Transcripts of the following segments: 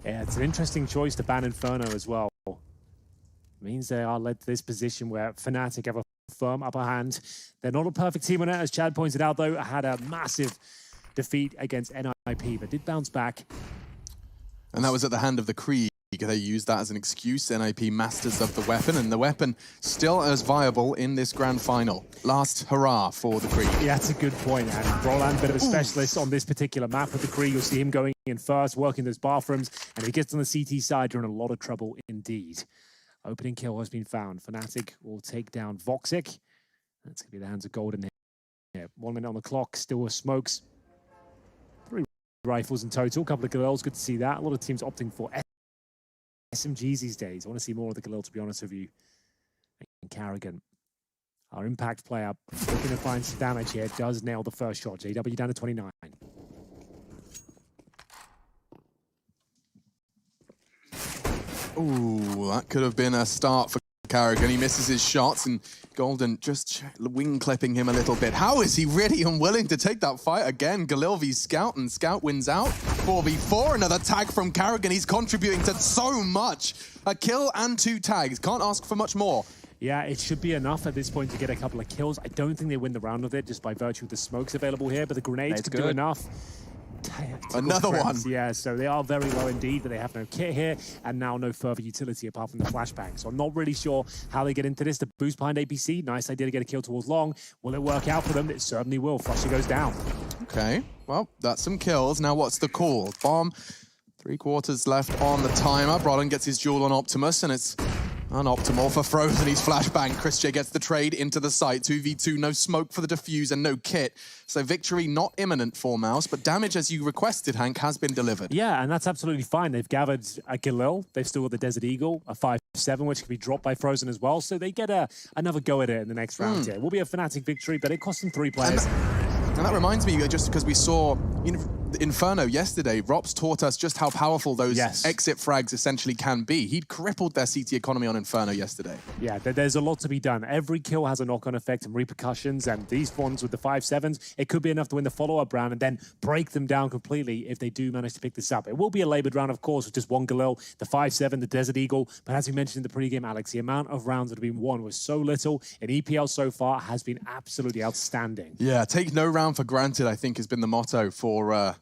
Yeah, it's an interesting choice to ban Inferno as well. Means they are led to this position where Fnatic have a firm upper hand. They're not a perfect team on it, as Chad pointed out, though. Had a massive defeat against NIP, but did bounce back. And that was at the hand of the Krieg. They used that as an excuse. NIP masters of the weapon, and the weapon still as viable in this grand final. Last hurrah for the Krieg. Yeah, that's a good point. And Roland, a bit of a specialist on this particular map with the Krieg. You'll see him going in first, working those bathrooms, and if he gets on the CT side, you're in a lot of trouble indeed. Opening kill has been found. Fnatic will take down Voxic. That's going to be the hands of Golden here. 1 minute on the clock, still with smokes. 3 rifles in total, a couple of Galils, good to see that. A lot of teams opting for SMGs these days. I want to see more of the Galil, to be honest with you. And Karrigan, our impact player, looking to find some damage here, does nail the first shot. JW down to 29. Ooh, that could have been a start for Karrigan. He misses his shots, and Golden just wing clipping him a little bit. How is he really unwilling to take that fight again? Galil v Scout, and Scout wins out. 4v4, another tag from Karrigan. He's contributing to so much. A kill and 2 tags. Can't ask for much more. Yeah, it should be enough at this point to get a couple of kills. I don't think they win the round with it just by virtue of the smokes available here, but the grenades could do enough. Another one. Yeah, so they are very low indeed, but they have no kit here, and now no further utility apart from the flashbang. So I'm not really sure how they get into this. The boost behind APC, nice idea to get a kill towards Long. Will it work out for them? It certainly will. Flusher goes down. Okay, well, that's some kills. Now what's the call? Bomb, 3/4 left on the timer. Brollan gets his duel on Optimus, and it's unoptimal for Frozen. He's flashbang. Christian gets the trade into the site. 2v2, no smoke for the defuse and no kit. So victory not imminent for Mouse, but damage as you requested, Hank, has been delivered. Yeah, and that's absolutely fine. They've gathered a Galil. They've still got the Desert Eagle, a 5-7, which can be dropped by Frozen as well. So they get another go at it in the next round here. It will be a Fnatic victory, but it costs them 3 players. And that reminds me, just because we saw Inferno yesterday, Rops taught us just how powerful those exit frags essentially can be. He'd crippled their CT economy on Inferno yesterday. Yeah, there's a lot to be done. Every kill has a knock-on effect and repercussions, and these ones with the 5-7s, it could be enough to win the follow-up round and then break them down completely if they do manage to pick this up. It will be a labored round, of course, with just 1 Galil, the 5-7, the Desert Eagle, but as we mentioned in the pregame, Alex, the amount of rounds that have been won was so little, and EPL so far has been absolutely outstanding. Yeah, take no round for granted, I think, has been the motto for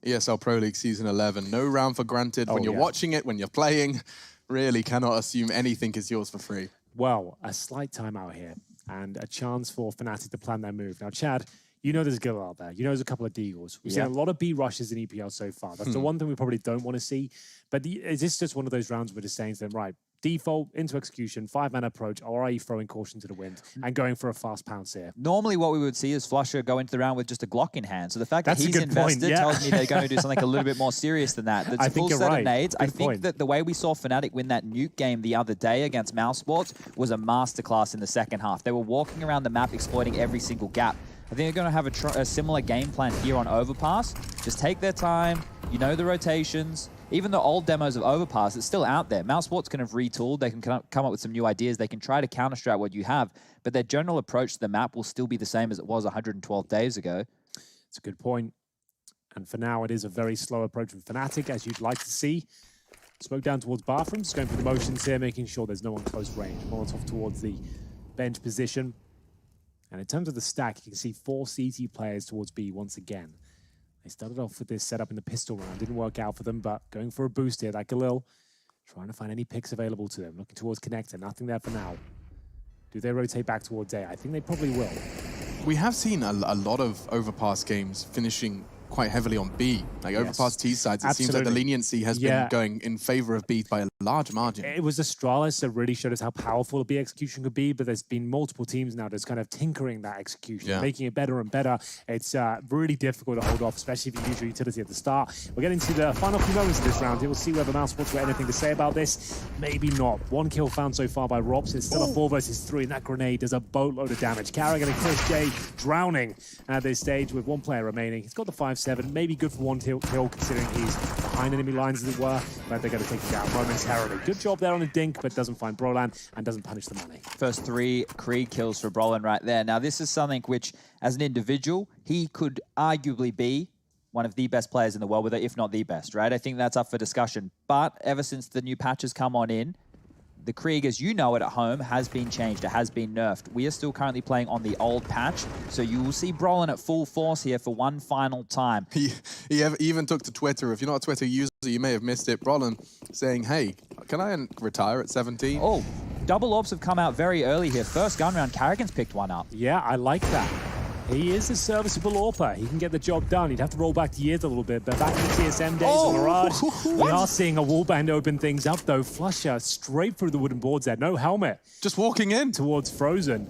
ESL Pro League Season 11. No round for granted. When you're watching it, when you're playing, really cannot assume anything is yours for free. Well, a slight timeout here and a chance for Fnatic to plan their move. Now, Chad, you know there's a Galil out there. You know there's a couple of Deagles. We've seen a lot of B rushes in EPL so far. That's the one thing we probably don't want to see. But is this just one of those rounds where we're just saying to them, right, default into execution, 5-man approach, or are you throwing caution to the wind and going for a fast pounce here? Normally what we would see is Flusher go into the round with just a Glock in hand. So the fact that he's invested tells me they're going to do something a little bit more serious than that. That's a full set of nades. I think that the way we saw Fnatic win that nuke game the other day against Mousesports was a masterclass in the second half. They were walking around the map exploiting every single gap. I think they're going to have a similar game plan here on Overpass. Just take their time, you know the rotations. Even the old demos of Overpass, it's still out there. Mousesports can have retooled, they can come up with some new ideas, they can try to counter-strat what you have, but their general approach to the map will still be the same as it was 112 days ago. It's a good point. And for now, it is a very slow approach from Fnatic, as you'd like to see. Smoke down towards bathrooms, going for the motions here, making sure there's no one close range. Molotov towards the bench position. And in terms of the stack, you can see 4 CT players towards B once again. They started off with this setup in the pistol round. Didn't work out for them, but going for a boost here. That Galil trying to find any picks available to them. Looking towards Connector. Nothing there for now. Do they rotate back towards A? I think they probably will. We have seen a lot of Overpass games finishing quite heavily on B. Like Overpass T sides, it seems like the leniency has been going in favor of B by a large margin. It was Astralis that really showed us how powerful a B execution could be, but there's been multiple teams now that's kind of tinkering that execution, making it better and better. It's really difficult to hold off, especially if you use your utility at the start. We're getting to the final few moments of this round here. We'll see whether Mousesports got anything to say about this. Maybe not. 1 kill found so far by Rops. It's still a 4 versus 3, and that grenade does a boatload of damage. Karrigan and Chris J drowning at this stage with 1 player remaining. He's got the 5-7, maybe good for 1 kill considering he's behind enemy lines as it were, but they're going to take him down momentarily. Good job there on a dink, but doesn't find Brollan and doesn't punish the money. First 3 Krieg kills for Brollan right there. Now this is something which, as an individual, he could arguably be one of the best players in the world, if not the best, right? I think that's up for discussion. But ever since the new patch has come on in, the Krieg, as you know it at home, has been changed. It has been nerfed. We are still currently playing on the old patch, so you will see Brollan at full force here for one final time. He even took to Twitter. If you're not a Twitter user, you may have missed it. Brollan saying, hey, can I retire at 17? Oh, double orbs have come out very early here. First gun round, Karrigan's picked one up. Yeah, I like that. He is a serviceable AWPer. He can get the job done. He'd have to roll back the years a little bit, but back in the TSM days on Mirage, we are seeing a wallband open things up, though. Flusha straight through the wooden boards there. No helmet. Just walking in. Towards Frozen.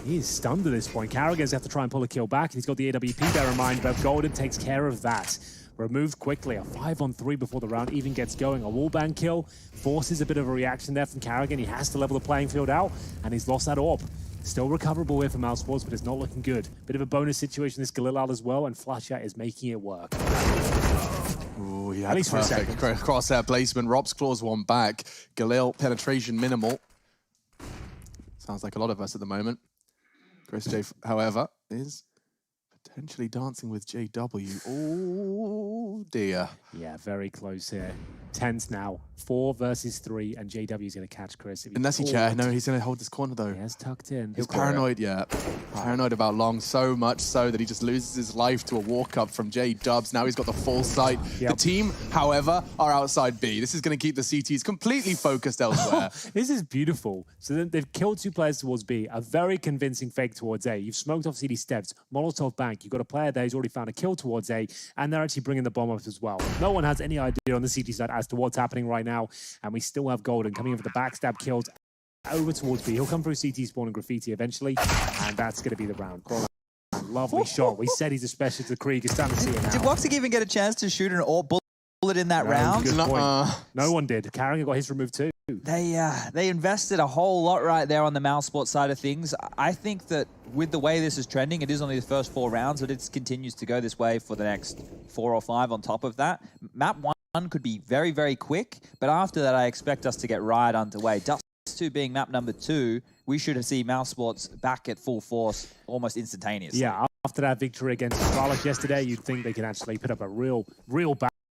He is stunned at this point. Karrigan's going to have to try and pull a kill back, and he's got the AWP there in mind, but Golden takes care of that. Removed quickly. A 5-on-3 before the round even gets going. A wallbang kill forces a bit of a reaction there from Karrigan. He has to level the playing field out, and he's lost that AWP. Still recoverable here for mousesports, but it's not looking good. Bit of a bonus situation this Galil as well, and Flusha is making it work. Ooh, he had perfect crosshair placement. Rob's claws one back. Galil penetration minimal. Sounds like a lot of us at the moment. ChrisJ, however, is potentially dancing with JW. Oh dear. Yeah, very close here. Tense now. 4 versus 3, and JW's going to catch Chris. Unless he chair. No, he's going to hold this corner though. He has tucked in. He's paranoid, yeah. Paranoid about Long, so much so that he just loses his life to a walk-up from J-Dubs. Now he's got the full sight. Yep. The team, however, are outside B. This is going to keep the CTs completely focused elsewhere. This is beautiful. So then they've killed 2 players towards B. A very convincing fake towards A. You've smoked off CD steps. Molotov bank. You've got a player there who's already found a kill towards A, and they're actually bringing the bomb up as well. No one has any idea on the CT side as to what's happening right now, and we still have Golden coming in for the backstab kills over towards B. He'll come through CT spawn and Graffiti eventually, and that's going to be the round. Lovely shot. We said he's a special to Krieg. It's starting to see it now. Did Woxic even get a chance to shoot an AWP bullet in that round? No one did. Karrigan got his removed too. They invested a whole lot right there on the mousesports side of things. I think that with the way this is trending, it is only the first 4 rounds, but it continues to go this way for the next 4 or 5 on top of that. Map 1 could be very, very quick, but after that, I expect us to get right underway. Dust 2 being map number 2, we should see mousesports back at full force almost instantaneously. Yeah, after that victory against Frolic yesterday, you'd think they could actually put up a real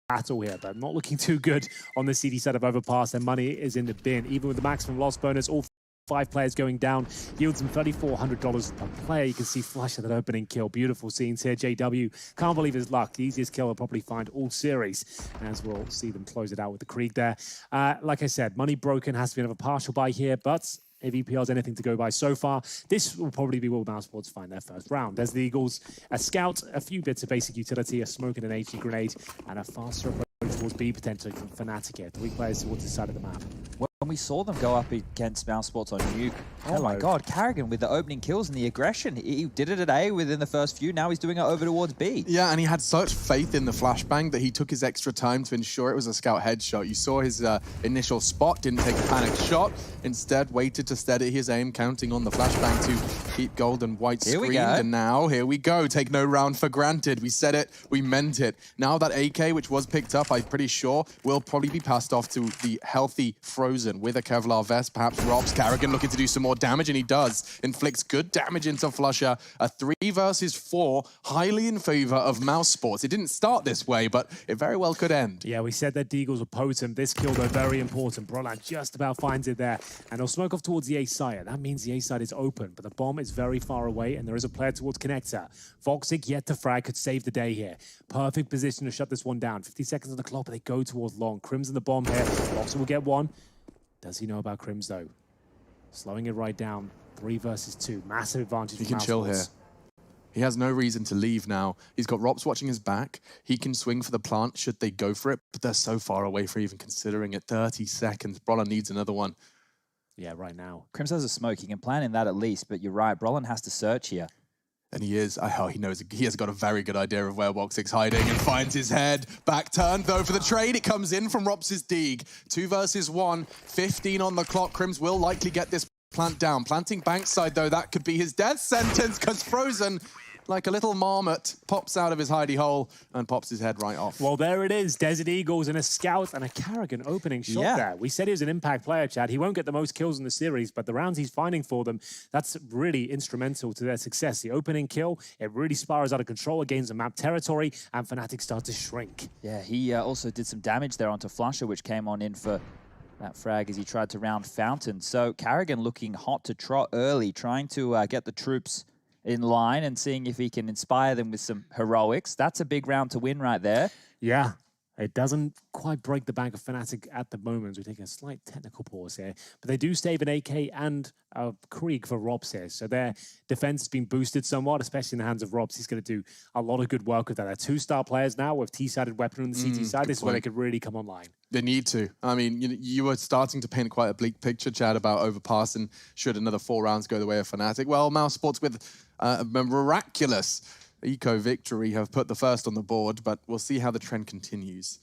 battle here, but not looking too good on the CD side of Overpass. Their money is in the bin. Even with the maximum loss bonus, all 5 players going down yields them $3,400 per player. You can see Flusha that opening kill. Beautiful scenes here. JW can't believe his luck. The easiest kill he'll probably find all series, as we'll see them close it out with the Krieg there. Like I said, money broken, has to be another partial buy here, but if EPL's anything to go by so far, this will probably be Will mousesports find their first round. There's the Eagles, a scout, a few bits of basic utility, a smoke and an HE grenade, and a faster approach towards B potentially from Fnatic here. 3 players towards the side of the map. When we saw them go up against mousesports on Nuke, oh my god, Karrigan with the opening kills and the aggression. He did it at A within the first few, now he's doing it over towards B. Yeah, and he had such faith in the flashbang that he took his extra time to ensure it was a scout headshot. You saw his initial spot, didn't take a panic shot, instead waited to steady his aim, counting on the flashbang to keep Golden white screened. And now, here we go. Take no round for granted. We said it, we meant it. Now that AK, which was picked up, I'm pretty sure, will probably be passed off to the healthy Frozen with a Kevlar vest, perhaps Robs. Karrigan looking to do some more damage, and he does. Inflicts good damage into Flusha. A 3 versus 4, highly in favor of mousesports. It didn't start this way, but it very well could end. Yeah, we said that Deagles were potent. This kill, though, very important. Brollan just about finds it there, and he'll smoke off towards the A side. That means the A side is open, but the bomb is very far away, and there is a player towards Connector. Voxic, yet to frag, could save the day here. Perfect position to shut this one down. 50 seconds on the clock, but they go towards Long. Crimson the bomb here. Voxic will get one. Does he know about Crims, though? Slowing it right down. 3 versus 2. Massive advantage. He can chill here. He has no reason to leave now. He's got Rops watching his back. He can swing for the plant should they go for it, but they're so far away for even considering it. 30 seconds. Brollan needs another one. Yeah, right now. Crims has a smoke. He can plan in that at least, but you're right. Brollan has to search here. And he is, he knows, he has got a very good idea of where Woxic's hiding and finds his head. Back turned though for the trade. It comes in from Rops' Deeg. 2 versus 1, 15 on the clock. Crims will likely get this plant down. Planting bankside though, that could be his death sentence because Frozen like a little marmot, pops out of his hidey hole and pops his head right off. Well, there it is. Desert Eagles and a Scout and a Karrigan opening shot there. We said he was an impact player, Chad. He won't get the most kills in the series, but the rounds he's finding for them, that's really instrumental to their success. The opening kill, it really spirals out of control, it gains the map territory, and Fnatic start to shrink. Yeah, he also did some damage there onto flusha, which came on in for that frag as he tried to round Fountain. So Karrigan looking hot to trot early, trying to get the troops in line and seeing if he can inspire them with some heroics. That's a big round to win right there. Yeah. It doesn't quite break the bank of Fnatic at the moment. We're taking a slight technical pause here. But they do save an AK and a Krieg for Robs here. So their defense has been boosted somewhat, especially in the hands of Robs. He's going to do a lot of good work with that. They're two-star players now with T-sided weapon on the CT side. This is where they could really come online. They need to. I mean, you were starting to paint quite a bleak picture, Chad, about Overpass and should another 4 rounds go the way of Fnatic. Well, mousesports with a miraculous eco victory have put the first on the board, but we'll see how the trend continues.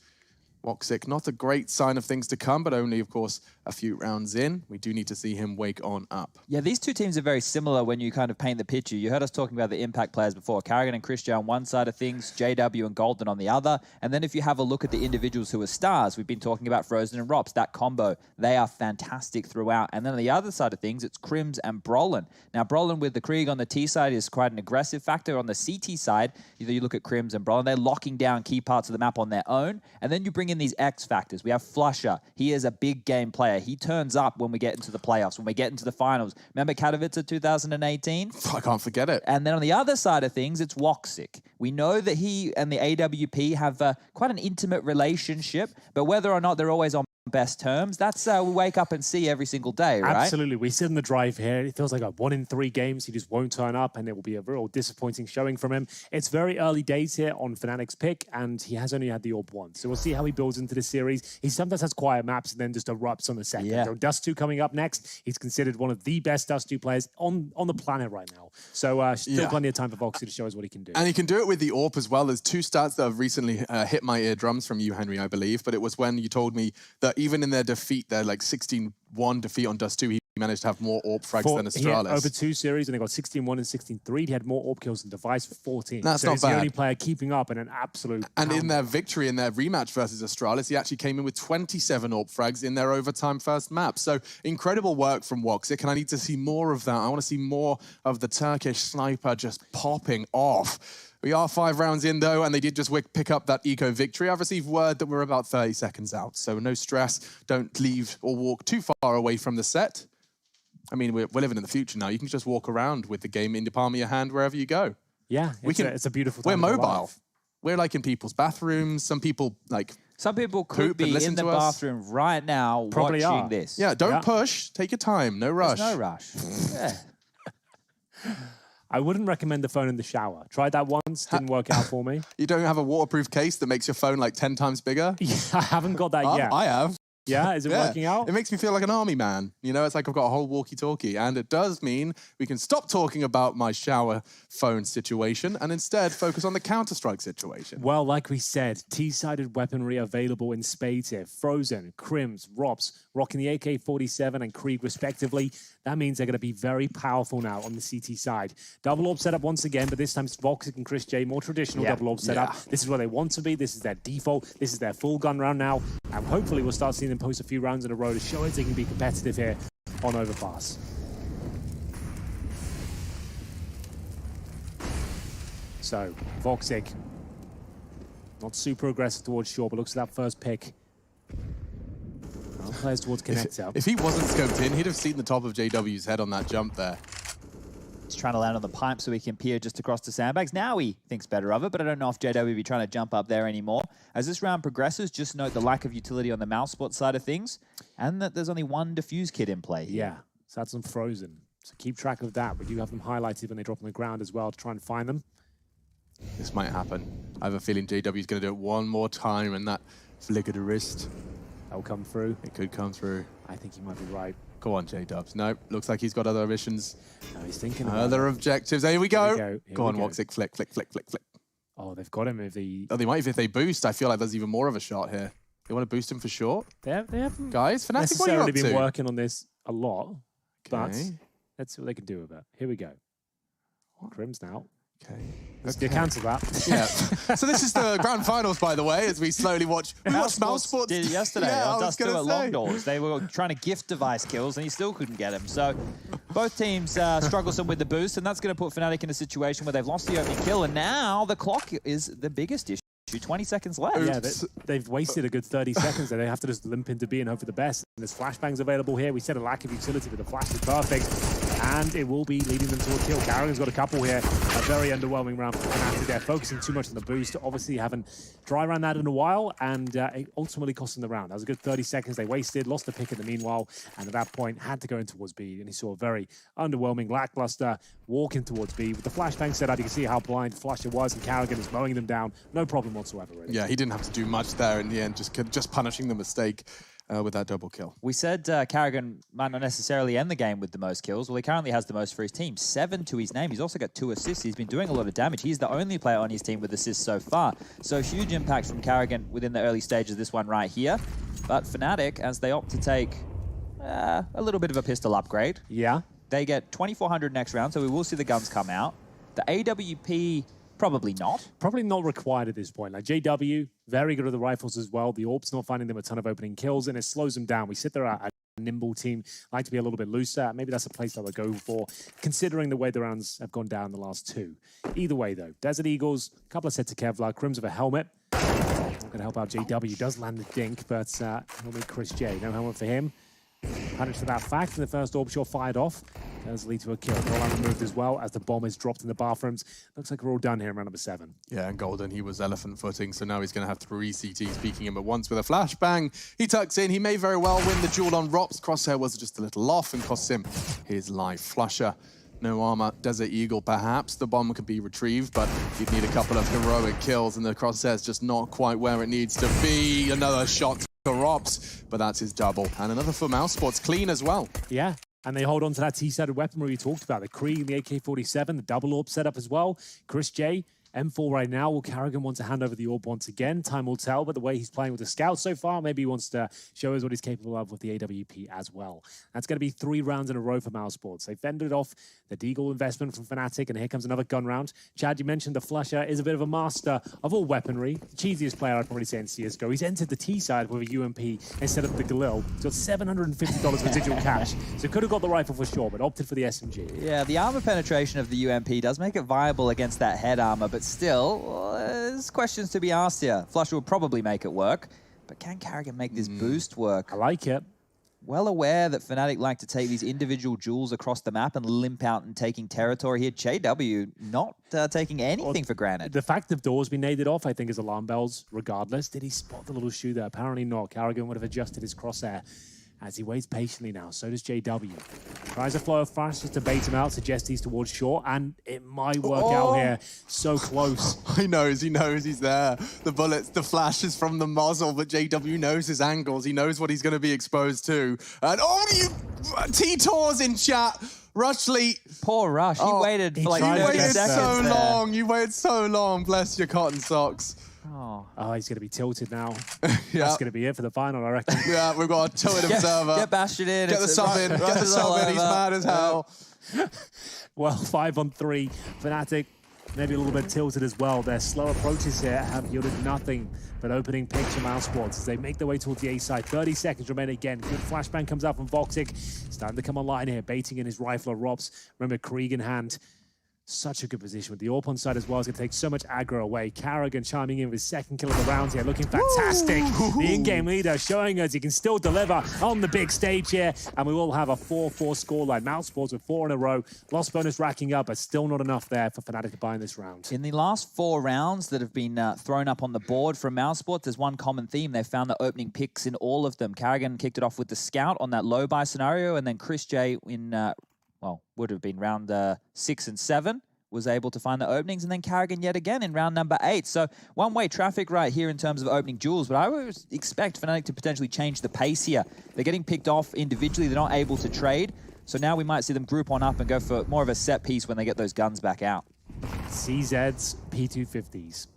Woxic, not a great sign of things to come, but only, of course, a few rounds in. We do need to see him wake on up. Yeah, these two teams are very similar when you kind of paint the picture. You heard us talking about the impact players before. Karrigan and Christian on one side of things, JW and Golden on the other. And then if you have a look at the individuals who are stars, we've been talking about Frozen and Rops, that combo. They are fantastic throughout. And then on the other side of things, it's Crims and Brollan. Now, Brollan with the Krieg on the T side is quite an aggressive factor. On the CT side, you look at Crims and Brollan, they're locking down key parts of the map on their own. And then you bring in these X factors. We have flusha. He is a big game player. He turns up when we get into the playoffs, when we get into the finals. Remember Katowice 2018? I can't forget it. And then on the other side of things, it's Woxic. We know that he and the AWP have quite an intimate relationship, but whether or not they're always on best terms, that's we wake up and see every single day, right? Absolutely. We sit in the drive here. It feels like a 1 in 3 games. He just won't turn up, and it will be a real disappointing showing from him. It's very early days here on Fnatic's pick, and he has only had the orb once. So we'll see how he builds into the series. He sometimes has quiet maps and then just erupts on the second. Yeah. So Dust 2 coming up next. He's considered one of the best Dust 2 players on the planet right now. So still plenty of time for Voxy to show us what he can do. And he can do it with the AWP as well. There's 2 stats that have recently hit my eardrums from you, Henry, I believe. But it was when you told me that even in their defeat, their like 16-1 defeat on Dust 2, he managed to have more AWP frags than Astralis. Over 2 series, and they got 16-1 and 16-3. He had more AWP kills than Device for 14. That's so not he's bad. the only player keeping up in an absolute And pound. in their victory, in their rematch versus Astralis, he actually came in with 27 AWP frags in their overtime first map. So incredible work from Woxic, and I need to see more of that. I want to see more of the Turkish sniper just popping off. We are 5 rounds in, though, and they did just pick up that eco victory. I've received word that we're about 30 seconds out, so no stress. Don't leave or walk too far away from the set. I mean, we're living in the future now. You can just walk around with the game in the palm of your hand wherever you go. Yeah, it's a beautiful time. We're mobile. We're like in people's bathrooms. Some people could be in the bathroom right now watching this. Yeah, don't push. Take your time. No rush. There's no rush. Yeah. I wouldn't recommend the phone in the shower. Tried that once, didn't work out for me. You don't have a waterproof case that makes your phone like 10 times bigger? Yeah, I haven't got that yet. I have. Yeah, is it working out? It makes me feel like an army man. You know, it's like I've got a whole walkie-talkie. And it does mean we can stop talking about my shower phone situation and instead focus on the Counter-Strike situation. Well, like we said, T-sided weaponry available in spades here. Frozen, Crims, Rops, rocking the AK-47 and Krieg respectively. That means they're going to be very powerful now on the CT side. Double AWP setup once again, but this time it's Voxic and Chris J, more traditional double AWP setup. This is where they want to be. This is their default. This is their full gun round now. And hopefully we'll start seeing them post a few rounds in a row to show us they can be competitive here on Overpass. So, Voxic, not super aggressive towards short, but looks at that first pick. Players towards Connect up. If he wasn't scoped in, he'd have seen the top of JW's head on that jump there. He's trying to land on the pipe so he can peer just across the sandbags. Now he thinks better of it, but I don't know if JW will be trying to jump up there anymore. As this round progresses, just note the lack of utility on the mousesports side of things, and that there's only 1 defuse kit in play here. Yeah, so that's on Frozen. So keep track of that. We do have them highlighted when they drop on the ground as well to try and find them. This might happen. I have a feeling JW's going to do it one more time, and that flick of the wrist. That'll come through. It could come through. I think he might be right. Go on, J-Dubs. No, looks like he's got other missions. No, he's thinking other objectives. Here we go. Here go on, Woxic. Flick, flick, flick, flick, flick. Oh, they've got him if he... Oh, they might if they boost. I feel like there's even more of a shot here. They want to boost him for short? They haven't Guys, Fnatic, necessarily been working on this a lot, but Okay. let's see what they can do with it. Here we go. Crims now. Okay. Let's cancel that. Yeah. So this is the grand finals, by the way, as we slowly watch. We watched Mousesports did yesterday. Yeah, on I was going to Long Doors. They were trying to gift device kills, and he still couldn't get them. So both teams struggle some with the boost, and that's going to put Fnatic in a situation where they've lost the opening kill, and now the clock is the biggest issue. 20 seconds left. Yeah, they've wasted a good 30 seconds there. They have to just limp into B and hope for the best. And there's flashbangs available here. We said a lack of utility, but the flash is perfect. And it will be leading them to a kill. Karrigan's got a couple here. A very underwhelming round for Fnatic. They're focusing too much on the boost. Obviously haven't dry ran that in a while, and it ultimately cost them the round. That was a good 30 seconds they wasted, lost the pick in the meanwhile, and at that point had to go in towards B. And he saw a very underwhelming, lackluster walking towards B. With the flashbang set up, you can see how blind flusha was, and Karrigan is mowing them down. No problem whatsoever, really. Yeah, he didn't have to do much there in the end, just punishing the mistake with that double kill. We said Karrigan might not necessarily end the game with the most kills. Well, he currently has the most for his team, 7 to his name. He's also got 2 assists. He's been doing a lot of damage. He's the only player on his team with assists so far. So huge impact from Karrigan within the early stages of this one right here. But Fnatic, as they opt to take a little bit of a pistol upgrade, they get 2400 next round, so we will see the guns come out. The AWP, probably not. Probably not required at this point. Like JW, very good at the rifles as well. The AWP's not finding them a ton of opening kills, and it slows them down. We sit there at a nimble team, like to be a little bit looser. Maybe that's a place that they'll go for, considering the way the rounds have gone down the last 2. Either way, though, Desert Eagles, a couple of sets of Kevlar, Crims with a helmet. Not going to help out JW. Does land the dink, but he'll meet Chris J. No helmet for him. Punished for that fact, and the first AWP shot fired off. Does lead to a kill. Roland removed as well as the bomb is dropped in the bathrooms. Looks like we're all done here in round number 7. Yeah, and Golden, he was elephant footing, so now he's going to have 3 CTs peeking him at once with a flashbang. He tucks in. He may very well win the duel on Rops. Crosshair was just a little off and costs him his life. flusha, no armor. Desert Eagle, perhaps. The bomb can be retrieved, but you'd need a couple of heroic kills, and the Crosshair's just not quite where it needs to be. Another shot to Rops, but that's his double. And another for Mousesports, clean as well. Yeah. And they hold on to that T-sided weaponry we talked about. The Krieg, the AK-47, the double AWP setup as well. Chris J, M4 right now. Will Karrigan want to hand over the AWP once again? Time will tell, but the way he's playing with the Scout so far, maybe he wants to show us what he's capable of with the AWP as well. That's going to be 3 rounds in a row for Mousesports. They fended off the Deagle investment from Fnatic, and here comes another gun round. Chad, you mentioned the flusha is a bit of a master of all weaponry. The cheesiest player I'd probably say in CSGO. He's entered the T side with a UMP instead of the Galil. He's got $750 residual cash, so could have got the rifle for sure, but opted for the SMG. Yeah, the armor penetration of the UMP does make it viable against that head armor, but still, there's questions to be asked here. flusha will probably make it work, but can Karrigan make this boost work? I like it. Well aware that Fnatic like to take these individual jewels across the map and limp out and taking territory here. JW not taking anything for granted. The fact that doors been naded off, I think, is alarm bells regardless. Did he spot the little shoe there? Apparently not. Karrigan would have adjusted his crosshair as he waits patiently now. So does JW. Tries a flow of flash just to bait him out, suggests he's towards short, and it might work out here. So close. He knows he's there. The bullets, the flash is from the muzzle, but JW knows his angles. He knows what he's going to be exposed to. And you T-Tors in chat. Rushly. Poor Rush. He waited for like 30 seconds. You waited so long. Bless your cotton socks. Oh, he's going to be tilted now. That's going to be it for the final, I reckon. Yeah, we've got a tilted observer. Get Bastion in. Get the sub in. Get the sub in. He's mad as hell. Well, 5 on 3. Fnatic maybe a little bit tilted as well. Their slow approaches here have yielded nothing but opening picks from Mousesports as they make their way towards the A side. 30 seconds remain again. Good flashbang comes out from Voxic. It's time to come online here, baiting in his rifle of Rops. Remember, Krieg in hand. Such a good position with the AWP on side as well. It's going to take so much aggro away. Karrigan chiming in with his 2nd kill of the round here, looking fantastic. The in-game leader showing us he can still deliver on the big stage here. And we will have a 4-4 scoreline. Mousesports with 4 in a row. Loss bonus racking up, but still not enough there for Fnatic to buy in this round. In the last 4 rounds that have been thrown up on the board from Mousesports, there's one common theme. They found the opening picks in all of them. Karrigan kicked it off with the Scout on that low buy scenario, and then Chris J in would have been round 6 and 7, was able to find the openings, and then Karrigan yet again in round number 8. So one-way traffic right here in terms of opening duels, but I would expect Fnatic to potentially change the pace here. They're getting picked off individually. They're not able to trade. So now we might see them group on up and go for more of a set piece when they get those guns back out. CZ's P250s.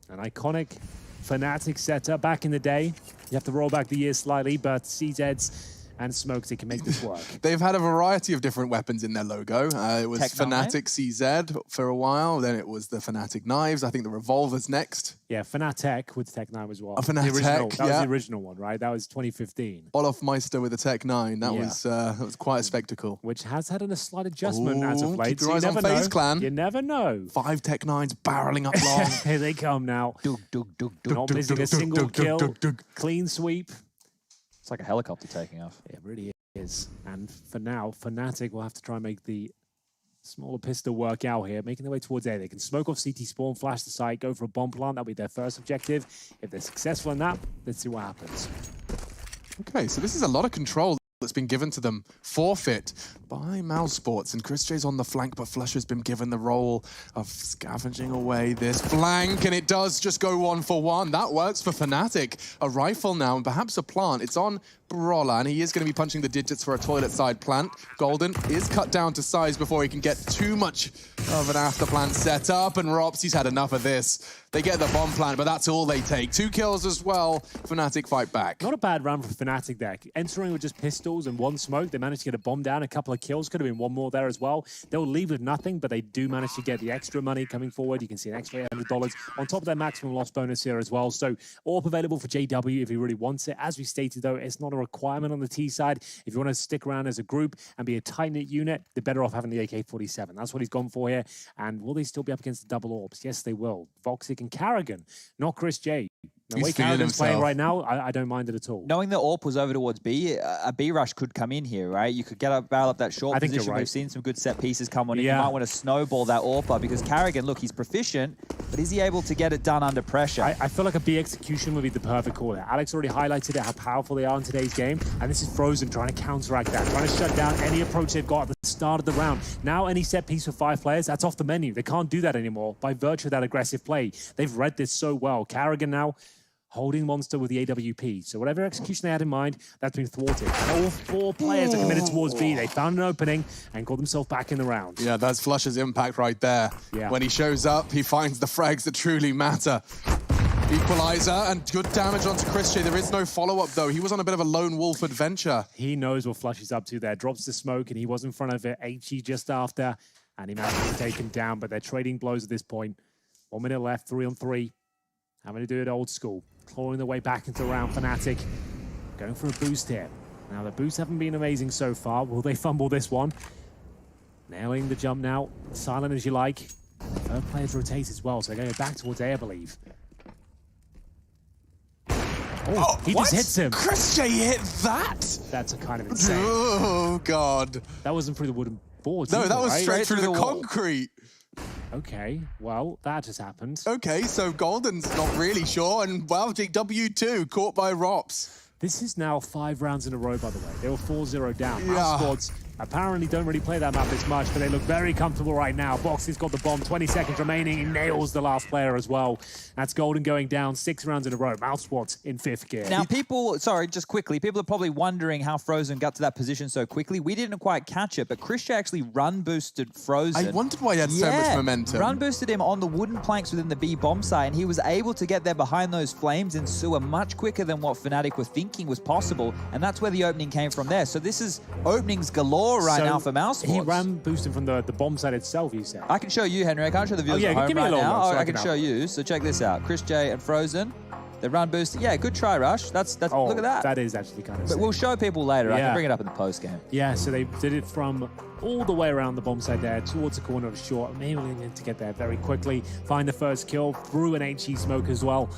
An iconic Fnatic setup back in the day. You have to roll back the years slightly, but CZ's and Smokes, they can make this work. They've had a variety of different weapons in their logo. It was Fnatic CZ for a while, then it was the Fnatic knives. I think the revolver's next. Yeah, Fnatic with Tech 9 as well. Fnatic, that was the original one, right? That was 2015. Olaf Meister with the Tech 9. That was quite a spectacle. Which has had a slight adjustment as of late. Keep your eyes on FaZe Clan. You never know. 5 Tech 9s barreling up long. Here they come now. Not missing a single kill. Clean sweep. It's like a helicopter taking off. It really is. And for now, Fnatic will have to try and make the smaller pistol work out here, making their way towards A. They can smoke off CT spawn, flash the site, go for a bomb plant. That'll be their first objective. If they're successful in that, let's see what happens. Okay, so this is a lot of control that's been given to them. Forfeit by mousesports, and chrisJ on the flank, but flusha's been given the role of scavenging away this flank, and it does just go 1 for 1. That works for Fnatic. A rifle now, and perhaps a plant. It's on Brawler, and he is going to be punching the digits for a toilet side plant. Golden is cut down to size before he can get too much of an after plant set up, and Rops, he's had enough of this. They get the bomb plant, but that's all they take. 2 kills as well. Fnatic fight back. Not a bad run for Fnatic there. Entering with just pistols and 1 smoke, they managed to get a bomb down, a couple of kills. Could have been 1 more there as well. They'll leave with nothing, but they do manage to get the extra money coming forward. You can see an extra $800 on top of their maximum loss bonus here as well. So AWP available for JW if he really wants it. As we stated, though, it's not a requirement on the T side. If you want to stick around as a group and be a tight-knit unit, they're better off having the AK-47. That's what he's gone for here. And will they still be up against the double AWPs? Yes, they will. Voxic and Karrigan, not chrisJ. The way Karrigan's playing right now, I don't mind it at all. Knowing that AWP was over towards B, a B rush could come in here, right? You could barrel up that short position. Right. We've seen some good set pieces come on in. You might want to snowball that AWP because Karrigan, look, he's proficient, but is he able to get it done under pressure? I feel like a B execution would be the perfect call there. Alex already highlighted it, how powerful they are in today's game, and this is Frozen trying to counteract that, trying to shut down any approach they've got at the start of the round. Now any set piece for 5 players, that's off the menu. They can't do that anymore by virtue of that aggressive play. They've read this so well. Karrigan now holding Monster with the AWP. So whatever execution they had in mind, that's been thwarted. And all 4 players are committed towards B. They found an opening and got themselves back in the round. Yeah, that's flusha's impact right there. Yeah. When he shows up, he finds the frags that truly matter. Equalizer and good damage onto chrisJ. There is no follow-up, though. He was on a bit of a lone wolf adventure. He knows what Flush is up to there. Drops the smoke, and he was in front of it. HE just after, and he managed to take him down, but they're trading blows at this point. 1 minute left, 3 on 3. Having to do it old school. Clawing their way back into the round. Fnatic going for a boost here. Now, the boosts haven't been amazing so far. Will they fumble this one? Nailing the jump now. Silent as you like. Third players rotate as well, so they're going back towards A, I believe. Oh, he just hits him. chrisJ hit that? That's a kind of insane. Oh, God. That wasn't through the wooden boards. No, that was right? straight through the concrete. Okay, well, that just happened. Okay, so Golden's not really sure, and well, JW2 caught by Rops. This is now 5 rounds in a row, by the way. They were 4-0 down. Our squads apparently don't really play that map as much, but they look very comfortable right now. Boxy's got the bomb, 20 seconds remaining. He nails the last player as well. That's Golden going down 6 rounds in a row. mousesports in 5th gear. Now, people, sorry, just quickly, people are probably wondering how Frozen got to that position so quickly. We didn't quite catch it, but chrisJ actually run boosted Frozen. I wondered why he had so much momentum. Run boosted him on the wooden planks within the B bomb site, and he was able to get there behind those flames in sewer much quicker than what Fnatic were thinking was possible, and that's where the opening came from there. So this is openings galore right now for mousesports. He ran boosting from the bomb site itself, you said. I can show you, Henry. I can't show the viewers at home right now. I can show you. So check this out. chrisJ and Frozen. They run boosting. Yeah, good try, Rush. That's look at that. That is actually kind of sick. But we'll show people later. I can bring it up in the post game. Yeah, so they did it from all the way around the bomb site there towards the corner of short, enabling him to get there very quickly, find the first kill through an HE smoke as well.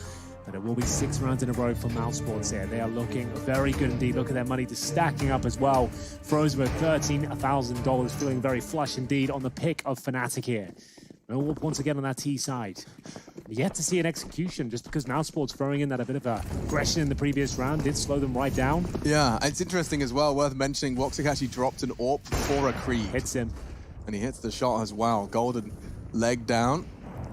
But it will be 6 rounds in a row for mousesports here. They are looking very good indeed. Look at their money just stacking up as well. Frozen with $13,000, feeling very flush indeed on the pick of Fnatic here. No warp once again on that T side. Yet to see an execution, just because mousesports throwing in that a bit of aggression in the previous round did slow them right down. Yeah, it's interesting as well, worth mentioning, Voxic actually dropped an AWP for a Creed. Hits him. And he hits the shot as well. Golden leg down.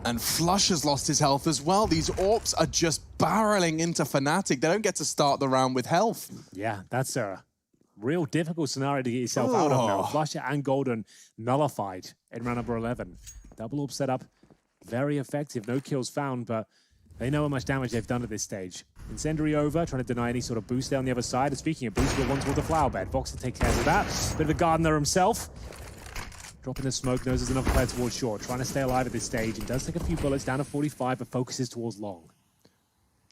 And Flush has lost his health as well. These AWPs are just barreling into Fnatic. They don't get to start the round with health. Yeah, that's a real difficult scenario to get yourself out of now. Flush and Golden nullified in round number 11. Double AWP setup, very effective. No kills found, but They know how much damage they've done at this stage. Incendiary over, trying to deny any sort of boost there on the other side. And speaking of boost, we'll one toward the flower bed. Voxer takes care of that. Bit of a gardener himself. Dropping the smoke, knows there's another player towards short. Trying to stay alive at this stage. And does take a few bullets down to 45, but focuses towards long.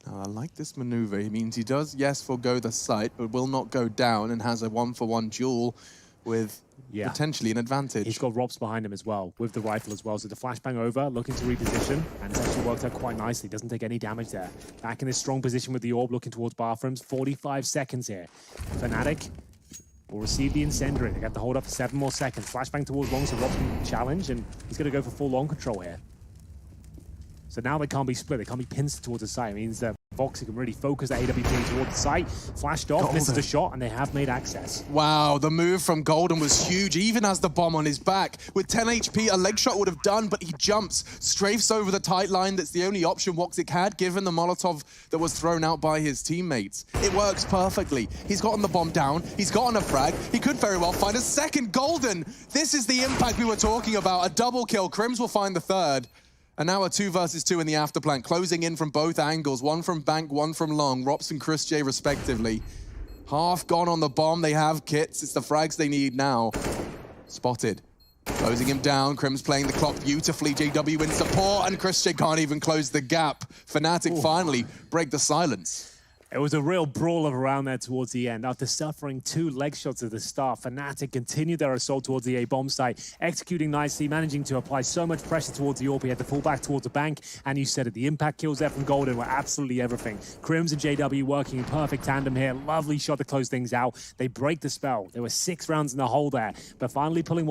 I like this maneuver. It means he does, yes, forgo the site, but will not go down and has a 1-for-1 duel with potentially an advantage. He's got Robs behind him as well, with the rifle as well. So the flashbang over, looking to reposition, and it's actually worked out quite nicely. Doesn't take any damage there. Back in this strong position with the orb, looking towards bathrooms. 45 seconds here. Fnatic will receive the incendiary. They got to hold up for 7 more seconds. Flashbang towards long, so Robs can challenge, and he's going to go for full long control here. So now they can't be split. They can't be pinned towards the site. It means that Voxer can really focus that AWP towards the site. Flashed off, misses a shot, and they have made access. Wow, the move from Golden was huge, even as the bomb on his back. With 10 HP, a leg shot would have done, but he jumps, strafes over the tight line. That's the only option Woxic had, given the Molotov that was thrown out by his teammates. It works perfectly. He's gotten the bomb down. He's gotten a frag. He could very well find a second Golden. This is the impact we were talking about. A double kill. Crims will find the third. And now a 2 versus 2 in the afterplant, closing in from both angles. One from Bank, one from Long. Rops and chrisJ respectively. Half gone on the bomb. They have kits. It's the frags they need now. Spotted. Closing him down. Crims playing the clock beautifully. JW in support, and chrisJ can't even close the gap. Fnatic finally break the silence. It was a real brawler around there towards the end. After suffering 2 leg shots at the start, Fnatic continued their assault towards the A-bomb site, executing nicely, managing to apply so much pressure towards the AWP. He had to fall back towards the bank, and you said it, the impact kills there from Golden were absolutely everything. Crims and JW working in perfect tandem here. Lovely shot to close things out. They break the spell. There were 6 rounds in the hole there, but finally pulling one